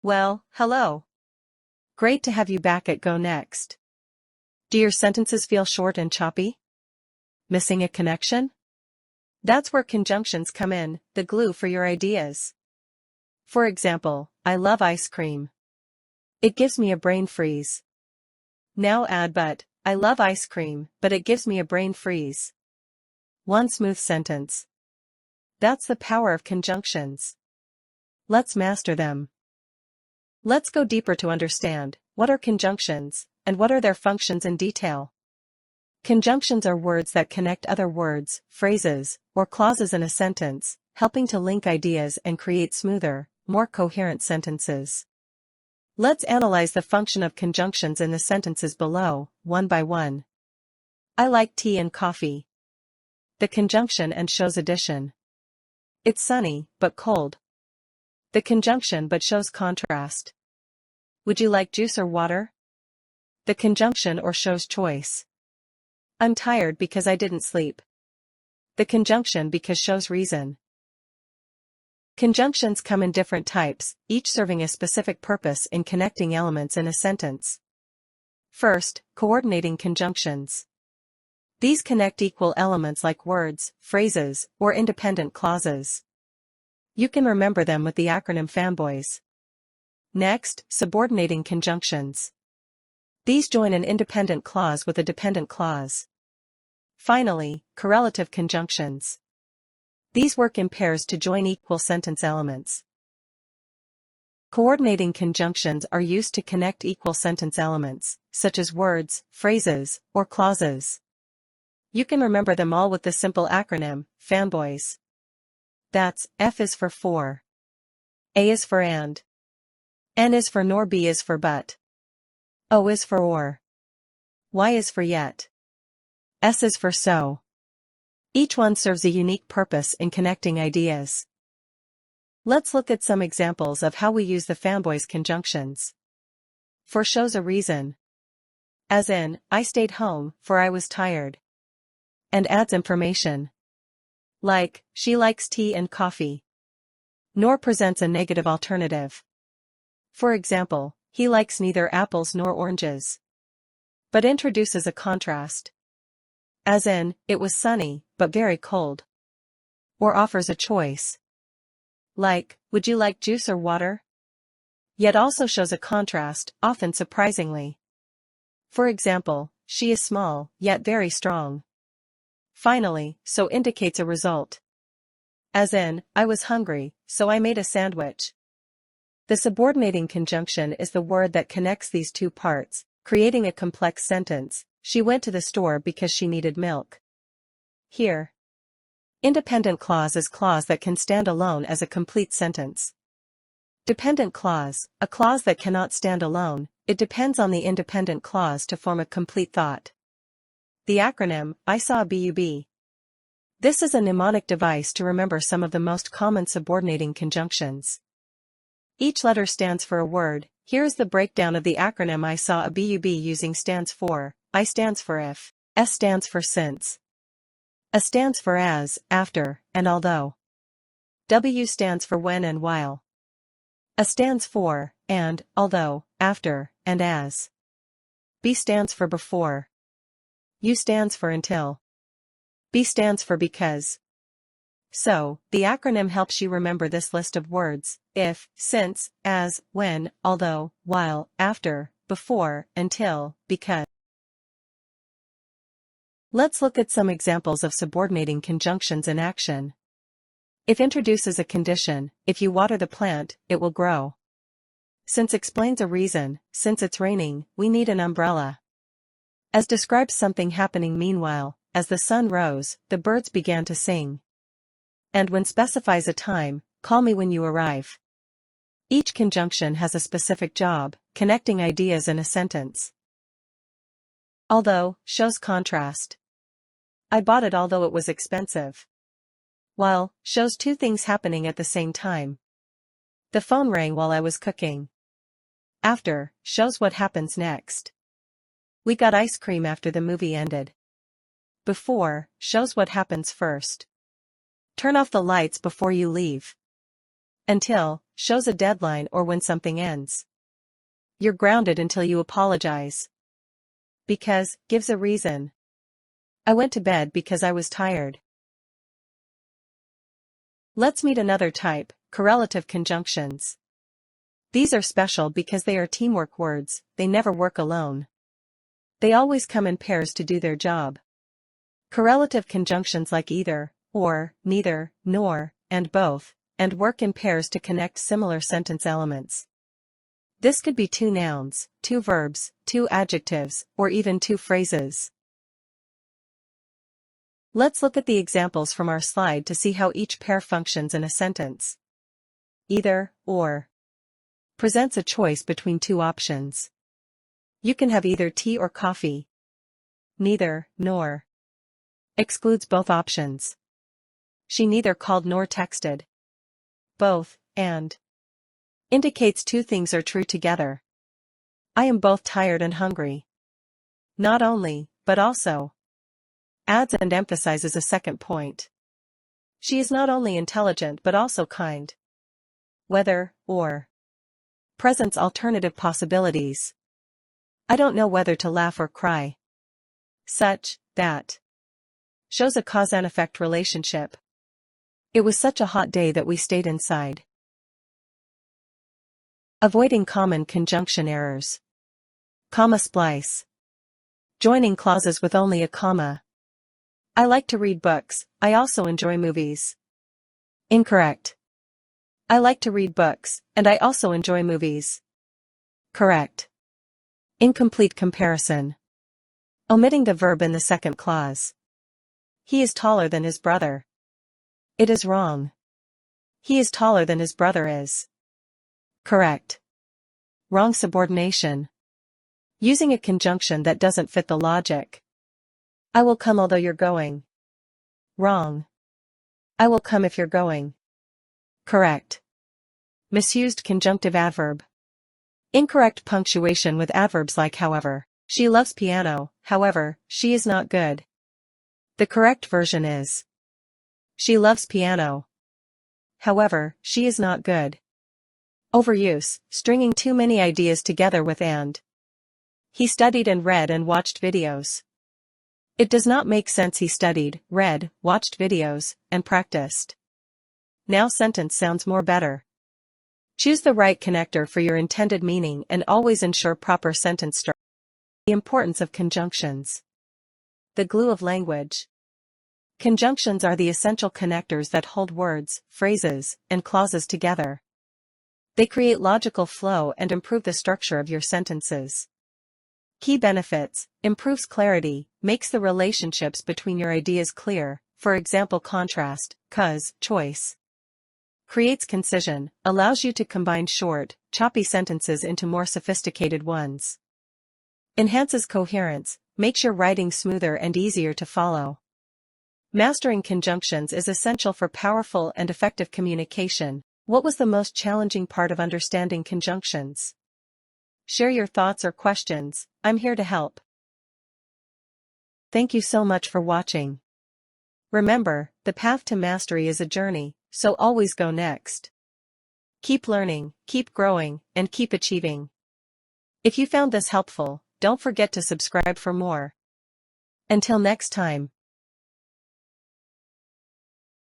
Well, hello. Great to have you back at Go Next. Do your sentences feel short and choppy? Missing a connection? That's where conjunctions come in, the glue for your ideas. For example, I love ice cream. It gives me a brain freeze. Now add but, I love ice cream, but it gives me a brain freeze. One smooth sentence. That's the power of conjunctions. Let's master them. Let's go deeper to understand, what are conjunctions, and what are their functions in detail. Conjunctions are words that connect other words, phrases, or clauses in a sentence, helping to link ideas and create smoother, more coherent sentences. Let's analyze the function of conjunctions in the sentences below, one by one. I like tea and coffee. The conjunction and shows addition. It's sunny, but cold. The conjunction but shows contrast. Would you like juice or water? The conjunction or shows choice. I'm tired because I didn't sleep. The conjunction because shows reason. Conjunctions come in different types, each serving a specific purpose in connecting elements in a sentence. First, coordinating conjunctions. These connect equal elements like words, phrases, or independent clauses. You can remember them with the acronym FANBOYS. Next, subordinating conjunctions. These join an independent clause with a dependent clause. Finally, correlative conjunctions. These work in pairs to join equal sentence elements. Coordinating conjunctions are used to connect equal sentence elements, such as words, phrases, or clauses. You can remember them all with the simple acronym, FANBOYS. That's, F is for for. A is for and. N is for nor, B is for but. O is for or. Y is for yet. S is for so. Each one serves a unique purpose in connecting ideas. Let's look at some examples of how we use the FANBOYS conjunctions. For shows a reason. As in, I stayed home, for I was tired. And adds information. Like, she likes tea and coffee. Nor presents a negative alternative. For example, he likes neither apples nor oranges. But introduces a contrast. As in, it was sunny, but very cold. Or offers a choice. Like, would you like juice or water? Yet also shows a contrast, often surprisingly. For example, she is small, yet very strong. Finally, so indicates a result. As in, I was hungry, so I made a sandwich. The subordinating conjunction is the word that connects these two parts, creating a complex sentence. She went to the store because she needed milk. Here. Independent clause is clause that can stand alone as a complete sentence. Dependent clause, a clause that cannot stand alone, it depends on the independent clause to form a complete thought. The acronym, I saw a bub. This is a mnemonic device to remember some of the most common subordinating conjunctions. Each letter stands for a word. Here is the breakdown of the acronym I saw a bub using stands for. I stands for if. S stands for since. A stands for as, after, and although. W stands for when and while. A stands for, and, although, after, and as. B stands for before. U stands for until. B stands for because. So, the acronym helps you remember this list of words: if, since, as, when, although, while, after, before, until, because. Let's look at some examples of subordinating conjunctions in action. If introduces a condition, if you water the plant, it will grow. Since explains a reason, since it's raining, we need an umbrella. As describes something happening meanwhile, as the sun rose, the birds began to sing. And when specifies a time, call me when you arrive. Each conjunction has a specific job, connecting ideas in a sentence. Although, shows contrast. I bought it although it was expensive. While, shows two things happening at the same time. The phone rang while I was cooking. After, shows what happens next. We got ice cream after the movie ended. Before, shows what happens first. Turn off the lights before you leave. Until shows a deadline or when something ends. You're grounded until you apologize. Because gives a reason. I went to bed because I was tired. Let's meet another type, correlative conjunctions. These are special because they are teamwork words, they never work alone. They always come in pairs to do their job. Correlative conjunctions like either, or, neither, nor, and both, and work in pairs to connect similar sentence elements. This could be two nouns, two verbs, two adjectives, or even two phrases. Let's look at the examples from our slide to see how each pair functions in a sentence. Either, or, presents a choice between two options. You can have either tea or coffee. Neither, nor, excludes both options. She neither called nor texted. Both, and, indicates two things are true together. I am both tired and hungry. Not only, but also, adds and emphasizes a second point. She is not only intelligent but also kind. Whether, or, presents alternative possibilities. I don't know whether to laugh or cry. Such, that, shows a cause and effect relationship. It was such a hot day that we stayed inside. Avoiding common conjunction errors. Comma splice. Joining clauses with only a comma. I like to read books, I also enjoy movies. Incorrect. I like to read books, and I also enjoy movies. Correct. Incomplete comparison. Omitting the verb in the second clause. He is taller than his brother. It is wrong. He is taller than his brother is. Correct. Wrong subordination. Using a conjunction that doesn't fit the logic. I will come although you're going. Wrong. I will come if you're going. Correct. Misused conjunctive adverb. Incorrect punctuation with adverbs like however. She loves piano, however, she is not good. The correct version is: she loves piano. However, she is not good. Overuse, stringing too many ideas together with and. He studied and read and watched videos. It does not make sense. He studied, read, watched videos, and practiced. Now sentence sounds more better. Choose the right connector for your intended meaning and always ensure proper sentence structure. The importance of conjunctions. The glue of language. Conjunctions are the essential connectors that hold words, phrases, and clauses together. They create logical flow and improve the structure of your sentences. Key benefits: improves clarity, makes the relationships between your ideas clear, for example contrast, cause, choice. Creates concision, allows you to combine short, choppy sentences into more sophisticated ones. Enhances coherence, makes your writing smoother and easier to follow. Mastering conjunctions is essential for powerful and effective communication. What was the most challenging part of understanding conjunctions? Share your thoughts or questions, I'm here to help. Thank you so much for watching. Remember, the path to mastery is a journey, so always go next. Keep learning, keep growing, and keep achieving. If you found this helpful, don't forget to subscribe for more. Until next time.